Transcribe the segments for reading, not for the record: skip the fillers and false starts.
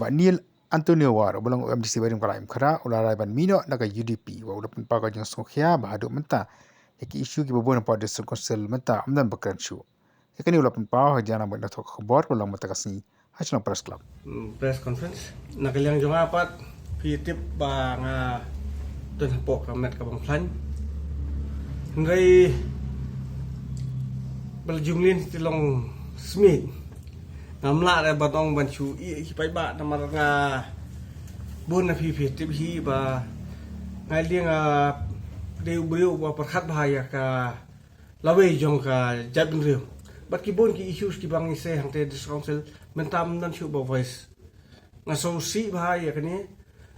ba Neil Antonio war ulang MDC barim kala khara ulara ban mino naga UDP wa ulapan paga jong sokhya bahadu menta eki isu ki babon pa district council menta amdan bakran shu ekani ulapan pa jana ban thok khabar ulang mata kasni hachna press club press conference nakalyang jong apat pitip ba nga tun hapok kamet ka bang plan ngai beljumlin tilong smith namla ra batong ban chu i pai ba namar nga bun na pitip hi ba ngai liang deu brio ba perkhat bahaya ka lawe jong ka jabin rio bat ki bon ki issues ki bang ise hang te council mentam nan chu ba voice nga so si bahaya kani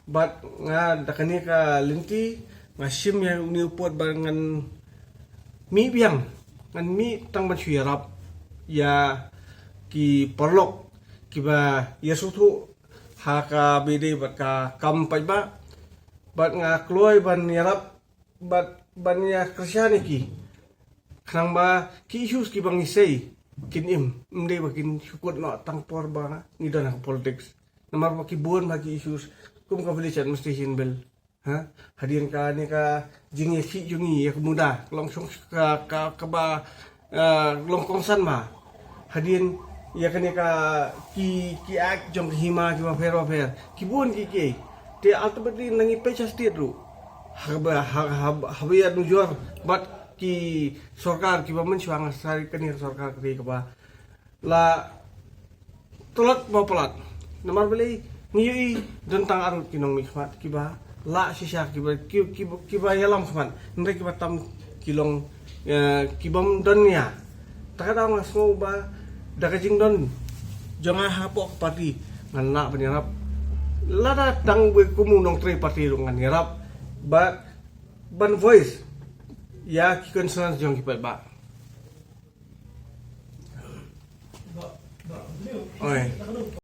bat nga dakani ka linti nga sim ya uni upot bangan mi biang ngan mi tang ban chu yarap ya ki perlok ki ba yesutu ha ka bede bat ka kam pai ba bat nga kloi ban yarap bat ban ya krisyani ki khang ba ki issues ki bang isei kin imde ba kin syukut no tang por ba ni dan politics namar ba ki bon ba ki issues kum ka village administration bill ha hadirin ka ni ka jingi si jungi ya muda longsong ka ba longkongsan ma hadirin ya kani ka ki ak jong hima ki ma fer ki bon ki te ultimately nangi pecha state ru habia nujor bat ki sarkar ki ba mensuang sari kani sarkar kri ka ba la tolat ba palat namar beli ngiyi tentang arut kinong mikmat ki ba la sisa ki ba yalam khman ndre ki ba tam kilong ki bam dunya takada ngasmo ba dakajing don jangan hapok parti ngan na penyerap lada dang we kumu nong tre parti ngan nyerap ba ban voice ya ki concern jong ki ba oi